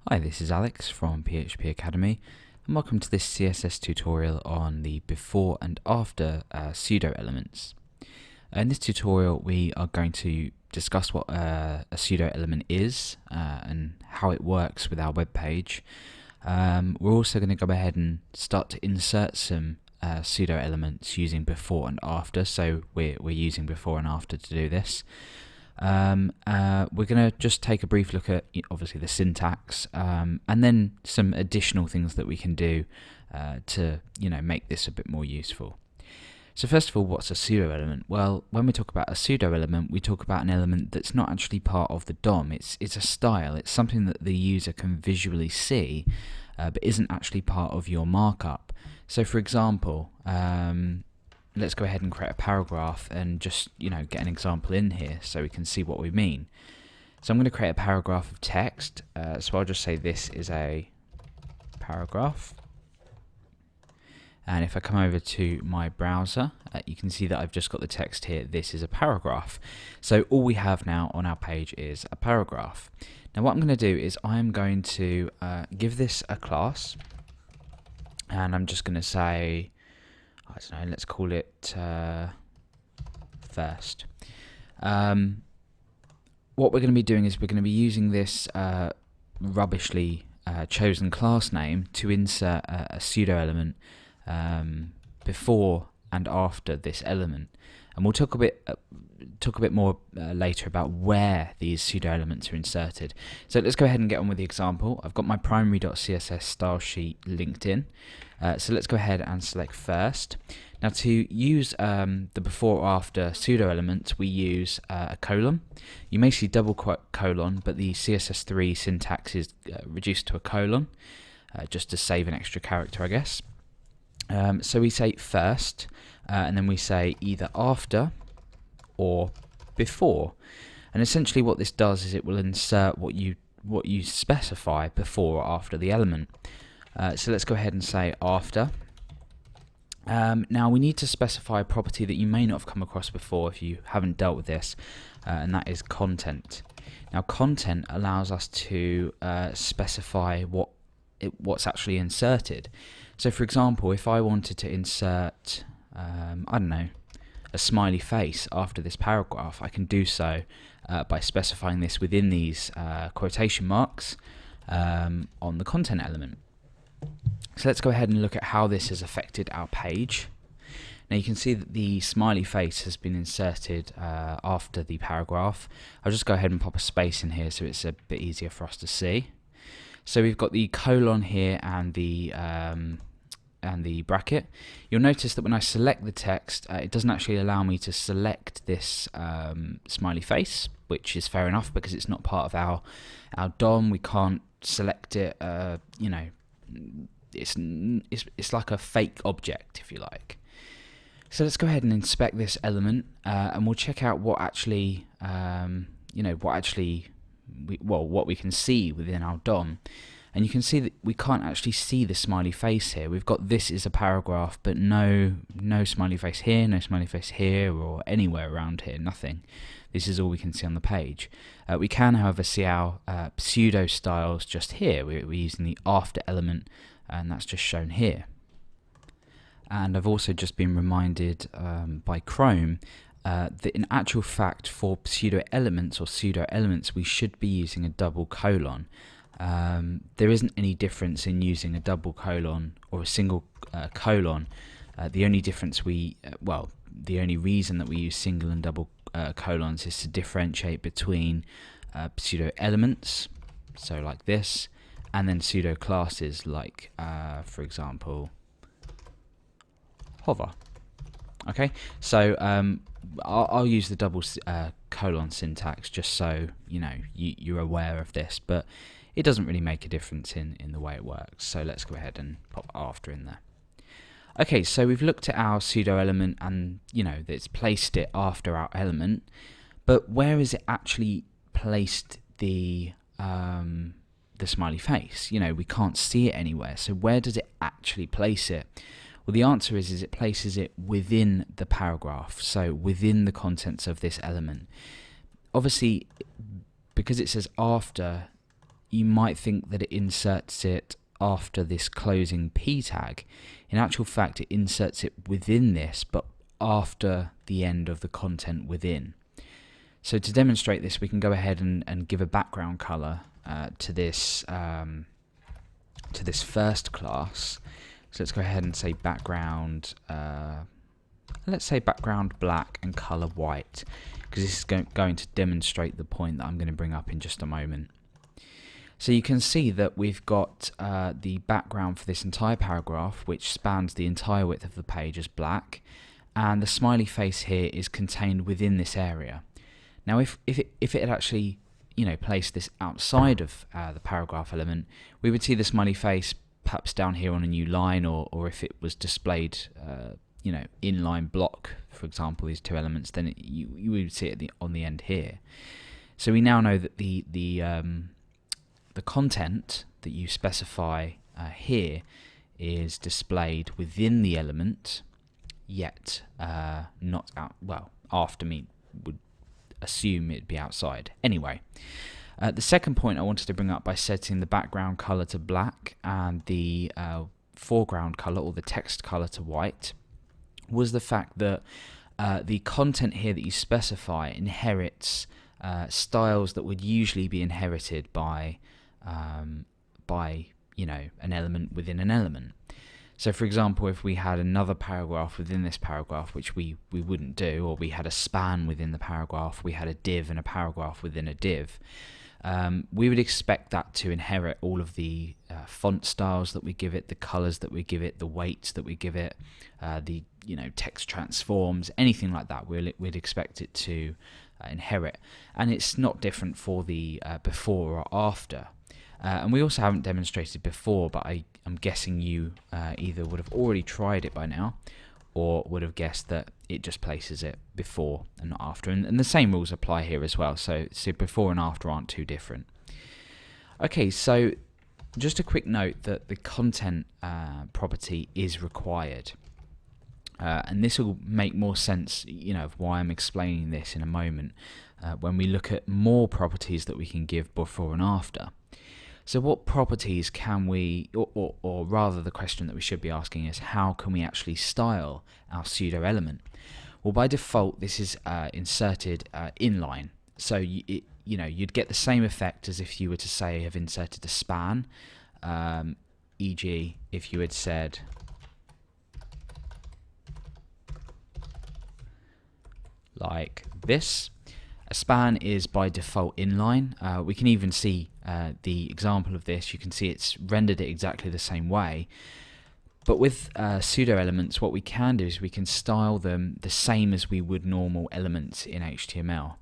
Hi, this is Alex from PHP Academy, and welcome to this CSS tutorial on the before and after pseudo elements. In this tutorial, we are going to discuss what a pseudo element is and how it works with our web page. We're also going to go ahead and start to insert some pseudo elements using before and after, so we're using before and after to do this. We're going to just take a brief look at obviously the syntax and then some additional things that we can do to make this a bit more useful. So first of all, what's a pseudo element? Well, when we talk about a pseudo element, we talk about an element that's not actually part of the DOM. It's a style. It's something that the user can visually see, but isn't actually part of your markup. So for example, let's go ahead and create a paragraph and just get an example in here so we can see what we mean. So I'm going to create a paragraph of text. So I'll just say this is a paragraph. And if I come over to my browser, you can see that I've just got the text here. This is a paragraph. So all we have now on our page is a paragraph. Now what I'm going to do is I'm going to give this a class, and I'm just going to say, I don't know, let's call it first. What we're going to be doing is we're going to be using this rubbishly chosen class name to insert a pseudo element before and after this element, and we'll talk a bit more later about where these pseudo elements are inserted. So let's go ahead and get on with the example. I've got my primary.css style sheet linked in. So let's go ahead and select first. Now to use the before or after pseudo element, we use a colon. You may see double quote colon, but the CSS3 syntax is reduced to a colon, just to save an extra character, I guess. So we say first, and then we say either after or before. And essentially what this does is it will insert what you specify before or after the element. So let's go ahead and say after. Now we need to specify a property that you may not have come across before if you haven't dealt with this, and that is content. Now content allows us to specify what's actually inserted. So for example, if I wanted to insert, I don't know, a smiley face after this paragraph, I can do so by specifying this within these quotation marks on the content element. So let's go ahead and look at how this has affected our page. Now you can see that the smiley face has been inserted after the paragraph. I'll just go ahead and pop a space in here so it's a bit easier for us to see. So we've got the colon here and the bracket. You'll notice that when I select the text, it doesn't actually allow me to select this smiley face, which is fair enough because it's not part of our DOM. We can't select it. It's like a fake object, if you like. So let's go ahead and inspect this element, and we'll check out what actually, what we can see within our DOM. And you can see that we can't actually see the smiley face here. We've got this is a paragraph, but no smiley face here, no smiley face here, or anywhere around here, nothing. This is all we can see on the page. We can, however, see our pseudo styles just here. We're using the after element, and that's just shown here. And I've also just been reminded by Chrome that in actual fact for pseudo elements or pseudo elements we should be using a double colon. There isn't any difference in using a double colon or a single colon. The only difference the only reason that we use single and double colons is to differentiate between pseudo elements, so like this, and then pseudo classes like, for example, hover. Okay, so I'll use the double colon syntax just so you're aware of this, but it doesn't really make a difference in the way it works. So let's go ahead and pop after in there. Okay, so we've looked at our pseudo element and that it's placed it after our element, but where is it actually placed the smiley face? We can't see it anywhere. So where does it actually place it? Well, the answer is it places it within the paragraph, so within the contents of this element. Obviously, because it says after, you might think that it inserts it after this closing p tag. In actual fact, it inserts it within this, but after the end of the content within. So to demonstrate this, we can go ahead and give a background color to this first class. So let's go ahead and say background. Let's say background black and color white, because this is going to demonstrate the point that I'm going to bring up in just a moment. So you can see that we've got the background for this entire paragraph, which spans the entire width of the page, as black, and the smiley face here is contained within this area. Now, if it had actually, placed this outside of the paragraph element, we would see the smiley face perhaps down here on a new line, or if it was displayed, inline block, for example, these two elements, then you would see it on the end here. So we now know that the content that you specify here is displayed within the element, yet not out. Well, after me would assume it'd be outside. Anyway, the second point I wanted to bring up by setting the background color to black and the foreground color, or the text color, to white, was the fact that the content here that you specify inherits styles that would usually be inherited by an element within an element. So for example, if we had another paragraph within this paragraph, which we wouldn't do, or we had a span within the paragraph, we had a div and a paragraph within a div, we would expect that to inherit all of the font styles that we give it, the colors that we give it, the weights that we give it, the text transforms, anything like that. We'd expect it to inherit, and it's not different for the before or after. And we also haven't demonstrated before, but I'm guessing you either would have already tried it by now, or would have guessed that it just places it before and not after. And the same rules apply here as well, so before and after aren't too different. Okay, so just a quick note that the content property is required. And this will make more sense, of why I'm explaining this in a moment, when we look at more properties that we can give before and after. So what properties can we, or rather the question that we should be asking is, how can we actually style our pseudo element? Well, by default, this is inserted inline. So you'd get the same effect as if you were to say have inserted a span, e.g. if you had said like this. A span is by default inline. We can even see the example of this. You can see it's rendered it exactly the same way. But with pseudo elements, what we can do is we can style them the same as we would normal elements in HTML.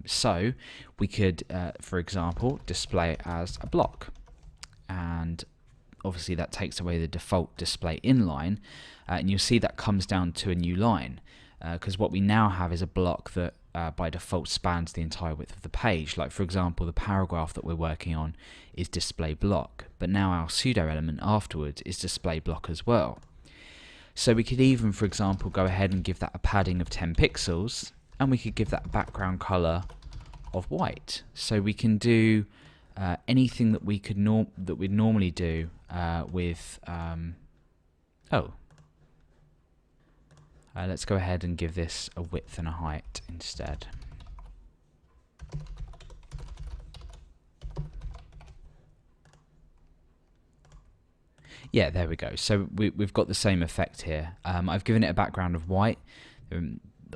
So we could, for example, display it as a block. And obviously that takes away the default display inline. And you'll see that comes down to a new line. Because what we now have is a block that by default spans the entire width of the page. Like for example, the paragraph that we're working on is display block, but now our pseudo element afterwards is display block as well. So we could even, for example, go ahead and give that a padding of 10 pixels, and we could give that a background color of white. So we can do anything that we could we'd normally do with let's go ahead and give this a width and a height instead. Yeah, there we go. So we've got the same effect here. I've given it a background of white.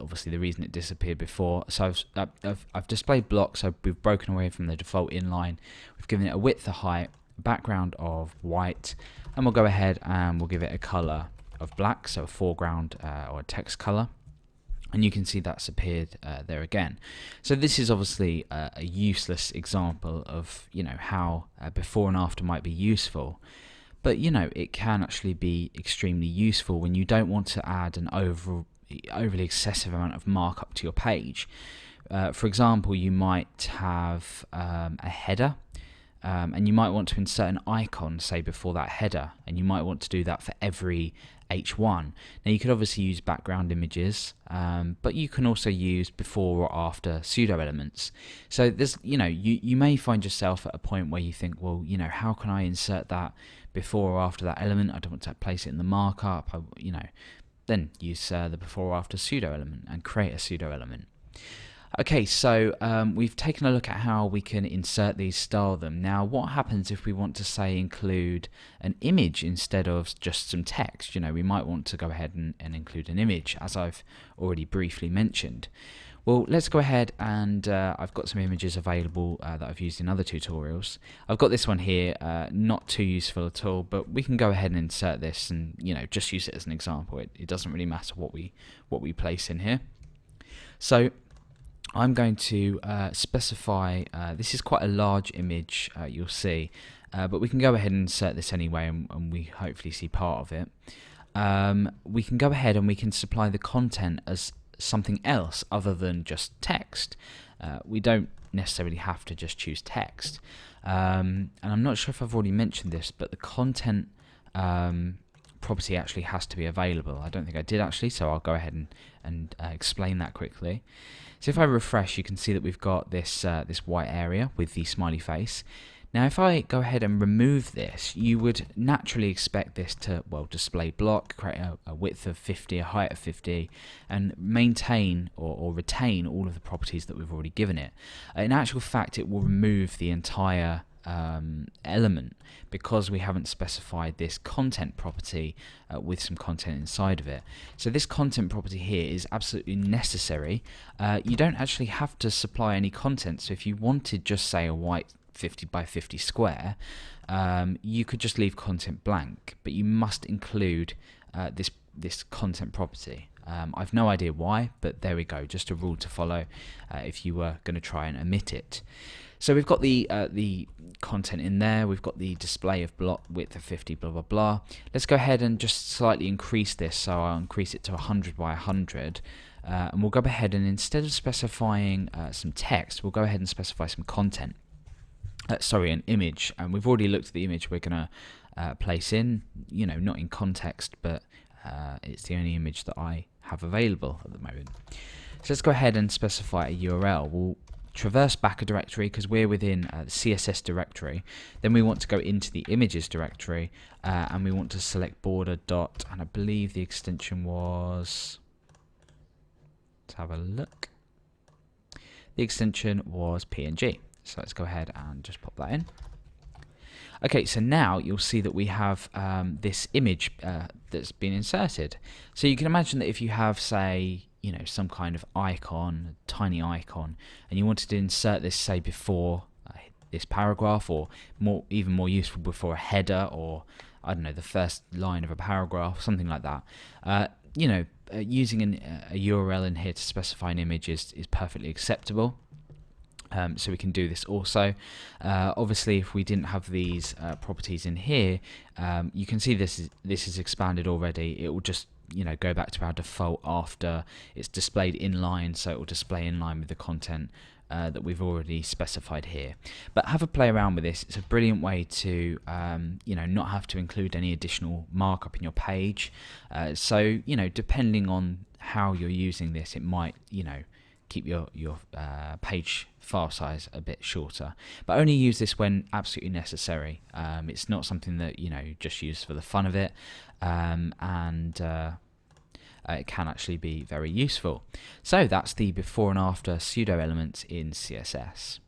Obviously, the reason it disappeared before. So I've displayed blocks. So we've broken away from the default inline. We've given it a width, a height, a background of white, and we'll go ahead and we'll give it a color of black, so a foreground or a text color, and you can see that's appeared there again. So this is obviously a useless example of how before and after might be useful, but it can actually be extremely useful when you don't want to add an overly excessive amount of markup to your page. For example, you might have a header and you might want to insert an icon, say, before that header, and you might want to do that for every H1. Now you could obviously use background images, but you can also use before or after pseudo elements. So there's, you may find yourself at a point where you think, well, how can I insert that before or after that element? I don't want to place it in the markup. Then use the before or after pseudo element and create a pseudo element. Okay, so we've taken a look at how we can insert these, style them. Now, what happens if we want to, say, include an image instead of just some text? We might want to go ahead and include an image, as I've already briefly mentioned. Well, let's go ahead and I've got some images available that I've used in other tutorials. I've got this one here, not too useful at all, but we can go ahead and insert this and just use it as an example. It doesn't really matter what we place in here. So I'm going to specify, this is quite a large image, you'll see, but we can go ahead and insert this anyway, and we hopefully see part of it. We can go ahead and we can supply the content as something else other than just text. We don't necessarily have to just choose text. And I'm not sure if I've already mentioned this, but the content property actually has to be available. I don't think I did actually, so I'll go ahead and explain that quickly. So if I refresh, you can see that we've got this this white area with the smiley face. Now if I go ahead and remove this, you would naturally expect this to, well, display block, create a width of 50, a height of 50, and maintain or retain all of the properties that we've already given it. In actual fact, it will remove the entire element because we haven't specified this content property with some content inside of it. So this content property here is absolutely necessary. You don't actually have to supply any content. So if you wanted just, say, a white 50 by 50 square, you could just leave content blank, but you must include this content property. I've no idea why, but there we go, just a rule to follow if you were going to try and omit it. So we've got the content in there, we've got the display of block width of 50, blah blah blah. Let's go ahead and just slightly increase this, so I'll increase it to 100 by 100, and we'll go ahead and instead of specifying some text, we'll go ahead and specify some content. Sorry, an image, and we've already looked at the image we're going to place in, not in context, but it's the only image that I have available at the moment. So let's go ahead and specify a URL. We'll traverse back a directory because we're within the CSS directory. Then we want to go into the images directory, and we want to select border dot, and I believe the extension was, let's have a look, the extension was PNG. So let's go ahead and just pop that in. Okay, so now you'll see that we have this image that's been inserted. So you can imagine that if you have, say, some kind of icon, a tiny icon, and you wanted to insert this, say, before this paragraph, or even more useful, before a header, or I don't know, the first line of a paragraph, something like that. Using a URL in here to specify an image is perfectly acceptable. So we can do this also. Obviously, if we didn't have these properties in here, you can see this is expanded already. It will just go back to our default after it's displayed inline, so it will display in line with the content that we've already specified here. But have a play around with this. It's a brilliant way to not have to include any additional markup in your page. So depending on how you're using this, it might keep your page file size a bit shorter, but only use this when absolutely necessary. It's not something that just use for the fun of it, and it can actually be very useful. So that's the before and after pseudo elements in CSS.